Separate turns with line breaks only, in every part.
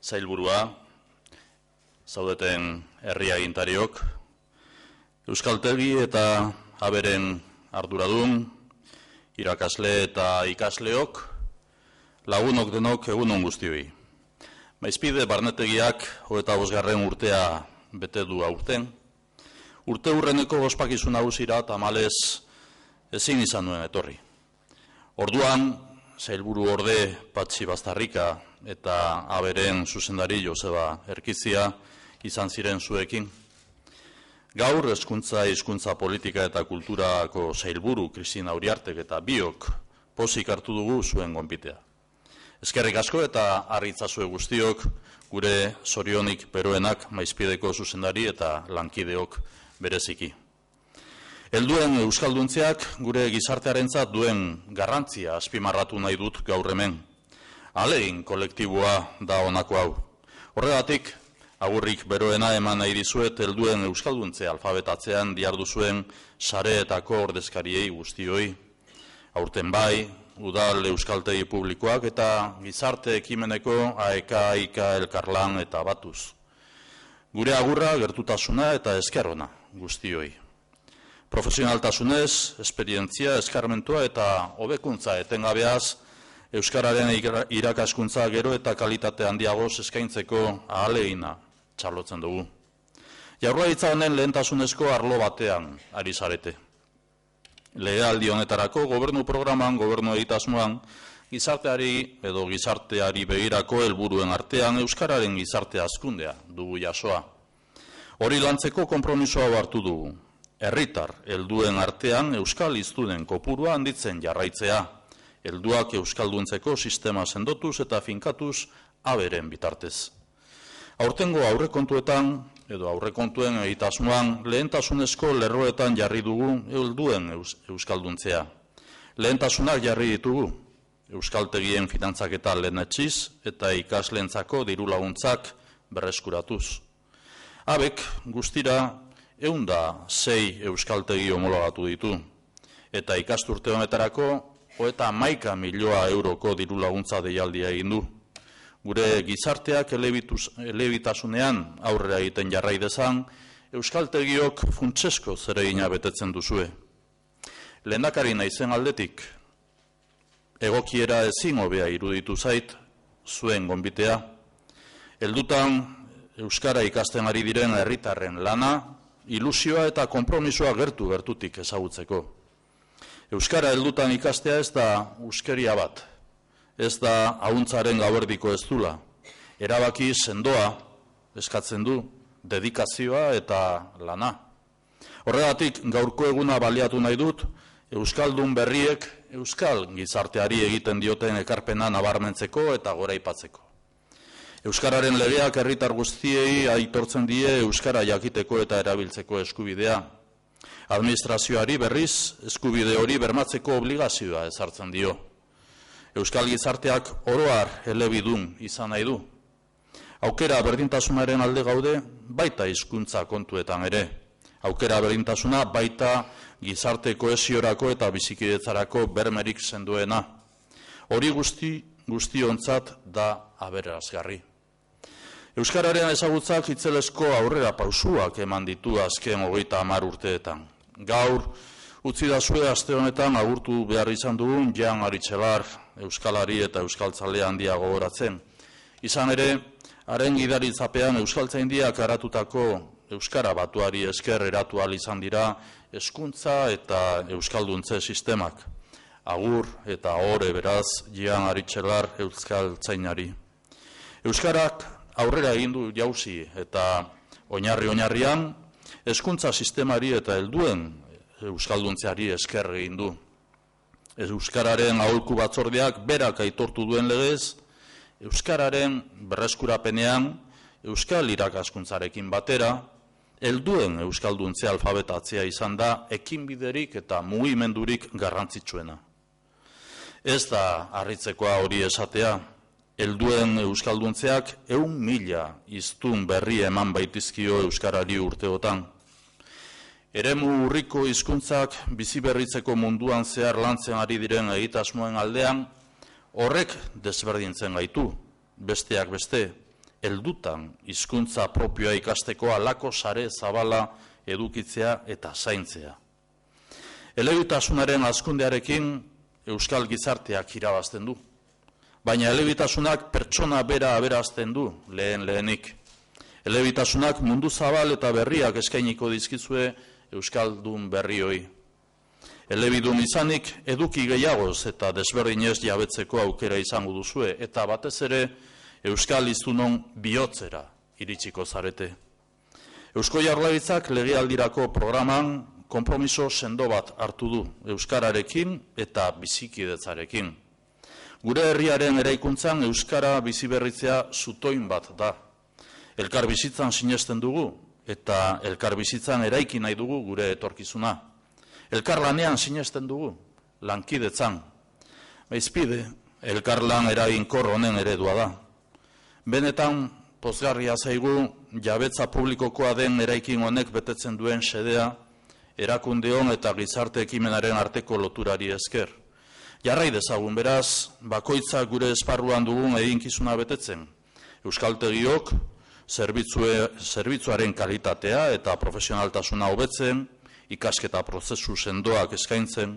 Sailburua, zaudeten herri agintariok, euskaltegi eta aberen arduradun, irakasle eta ikasleok, lagunok denok egunon guztioi. Maizpide barnetegiak 25. urtea bete du aurten. Urte hurreneko ospakizun nagusira tamalez ezin izan nuen etorri. Orduan, sailburu orde Patxi Bastarrika eta aberen zuzendari Joseba Erkizia izan ziren zuekin. Gaur hizkuntza politika eta kulturako sailburu Kristina Uriartek eta biok pozik hartu dugu zuen gonbitea. Eskerrik asko eta harritzazue guztiok gure zorionik beroenak Maizpideko zuzendari eta lankideok bereziki. Helduen euskalduntzeak gure gizartearentzat duen garrantzia azpimarratu nahi dut gaur hemen. Ahalegin kolektiboa da honako hau. Horregatik, agurrik beroena eman nahi dizuet helduen euskalduntze alfabetatzean diharduzuen sareetako ordezkariei guztioi. Aurten bai, udal euskaltegi publikoak eta gizarte ekimeneko AEK, AIKA, Elkarlan eta Batuz. Gure agurra gertutasuna eta eskerrona guztioi. Profesionaltasunez, esperientzia, eskarmentua eta hobekuntza etengabeaz, euskararen irakaskuntza gero eta kalitate handiagoz eskaintzeko ahalegina txarlotzen dugu. Jaurlaritza honen lehentasunezko arlo batean ari zarete. Legealdi honetarako gobernu programan, gobernu egitasmoan, gizarteari begirako helburuen artean euskararen gizarte hazkundea dugu jasoa. Hori lantzeko konpromisoa hartu dugu. Herritar helduen artean euskal hiztunen kopurua handitzen jarraitzea. Helduak euskalduntzeko sistema sendotuz eta finkatuz aberen bitartez. Aurtengo aurrekontuetan edo aurrekontuen egitasmoan lehentasunezko lerroetan jarri dugu helduen euskalduntzea. Lehentasunak jarri ditugu. Euskaltegien finantzaketa lehenetsiz eta ikasleentzako diru laguntzak berreskuratuz. Abek guztira 106 euskaltegi homologatu ditu eta ikasturte honetarako 11 milioi euroko diru laguntza deialdia egin du. Gure gizarteak elebitasunean aurrera egiten jarrai dezan, euskaltegiok funtsesko zeregina betetzen duzue. Lehendakari naizen aldetik, egokiera ezin hobea iruditu zait, zuen gonbitea. Heldutan euskara ikasten ari diren herritarren lana, ilusioa eta konpromisoa gertutik ezagutzeko. Euskara heldutan ikastea ez da euskeria bat, ez da ahuntzaren gauerdiko ez dula. Erabaki sendoa eskatzen du, dedikazioa eta lana. Horregatik gaurko eguna baliatu nahi dut, euskaldun berriek euskal gizarteari egiten dioten ekarpena nabarmentzeko eta goraipatzeko. Euskararen legeak herritar guztiei aitortzen die euskara jakiteko eta erabiltzeko eskubidea. Administrazioari berriz eskubide hori bermatzeko obligazioa ezartzen dio. Euskal gizarteak oroar elebidun izan nahi du. Aukera berdintasunaren alde gaude baita hizkuntza kontuetan ere. Aukera berdintasuna baita gizarte kohesiorako eta bizikidetzarako bermerik sendoena. Hori guztiontzat da aberasgarri. Euskararen ezagutzak itzelesko aurrera pausuak eman ditu azken 30 urteetan. Gaur, utzi dazue aste honetan agurtu behar izan dugun Jan Aritxelar, euskalari eta euskaltzale handia gogoratzen. Izan ere, haren gidaritzapean euskaltzaindiak aratutako euskara batuari esker eratu ahal izan dira hezkuntza eta euskalduntze sistemak. Agur eta ohore beraz Jan Aritxelar euskaltzainari. Euskarak aurrera egin du jauzi eta oinarrian hezkuntza sistemari eta helduen euskalduntzeari esker egin du. Euskararen aholku batzordeak berak aitortu duen legez, euskararen berreskurapenean euskal irakaskuntzarekin batera, helduen euskalduntze alfabetatzea izan da ekinbiderik eta mugimendurik garrantzitsuena. Ez da harritzekoa hori esatea, helduen euskalduntzeak 100.000 hiztun berri eman baitizkio euskarari urteotan. Eremu urriko hizkuntzak biziberritzeko munduan zehar lantzen ari diren egitasmoen aldean, horrek desberdintzen gaitu, besteak beste, heldutan hizkuntza propioa ikasteko halako sare zabala edukitzea eta zaintzea. Elebitasunaren hazkundearekin euskal gizarteak irabazten du, baina elebitasunak pertsona bera aberazten du lehenik. Elebitasunak mundu zabal eta berriak eskainiko dizkizue euskaldun berrioi. Elebidun izanik eduki gehiagoz eta desberdinez jabetzeko aukera izango duzue, eta batez ere euskal hiztunon bihotzera iritsiko zarete. Eusko Jaurlaritzak legealdirako programan konpromiso sendo bat hartu du euskararekin eta bizikidetzarekin. Gure herriaren eraikuntzan euskara biziberritzea zutoin bat da. Elkar bizitzan sinesten dugu eta elkar bizitzan eraiki nahi dugu gure etorkizuna. Elkar lanean sinesten dugu, lankidetzan. Baizpide, elkar lan eraginkor honen eredua da. Benetan, pozgarria zaigu, jabetza publikokoa den eraikin honek betetzen duen xedea, erakundeon eta gizarte ekimenaren arteko loturari esker. Jarrai dezagun beraz, bakoitzak gure esparruan dugun eginkizuna betetzen. Euskaltegiok, zerbitzuaren kalitatea eta profesionaltasuna hobetzen, ikasketa prozesu sendoak eskaintzen,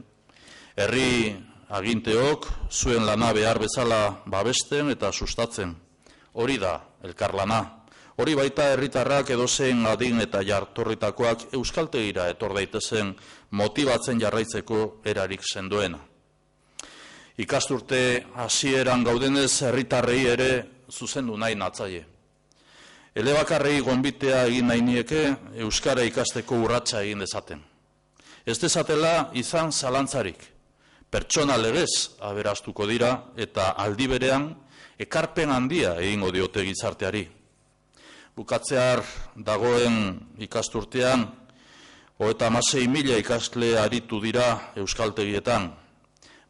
herri aginteok zuen lana behar bezala babesten eta sustatzen. Hori da elkarlana. Hori baita herritarrak edozein adin eta jartorritakoak euskaltegira etor daitezen motibatzen jarraitzeko erarik sendoena. Ikasturte hasieran gaudenez herritarrei ere zuzendu nahi natzaie. Elebakarrei gonbitea egin nahi nieke euskara ikasteko urratsa egin dezaten. Ez dezatela izan zalantzarik. Pertsona legez aberastuko dira eta aldi berean ekarpen handia egingo diote gizarteari. Bukatzear dagoen ikasturtean 36.000 ikasle aritu dira euskaltegietan.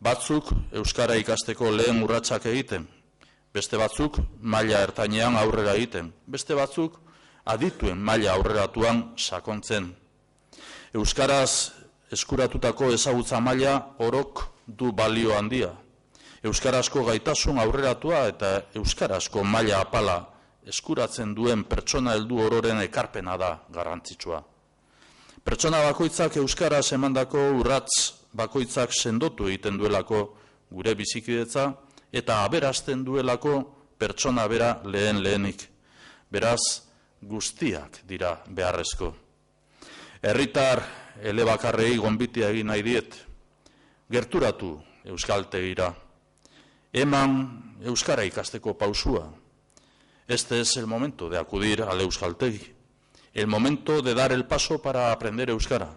Batzuk euskara ikasteko lehen urratsak egiten. Beste batzuk maila ertainean aurrera egiten, beste batzuk adituen maila aurreratuan sakontzen. Euskaraz eskuratutako ezagutza maila orok du balio handia. Euskarazko gaitasun aurreratua eta euskarazko maila apala eskuratzen duen pertsona heldu ororen ekarpena da garrantzitsua. Pertsona bakoitzak euskaraz emandako urrats bakoitzak sendotu egiten duelako gure bizikidetza, eta aberazten duelako pertsona bera lehenik. Beraz, guztiak dira beharrezko. Herritar elebakarrei gonbitea egin nahi diet, gerturatu euskaltegira. Eman euskara ikasteko pausua. Este es el momento de acudir al euskaltegi. El momento de dar el paso para aprender euskara.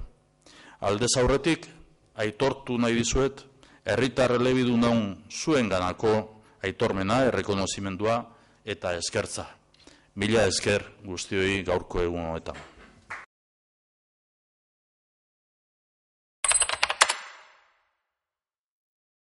Aldez aurretik, aitortu nahi dizuet, herritar elebidunon zuenganako aitormena, errekonozimendua eta eskertza. Mila esker guztioi gaurko egun honetan.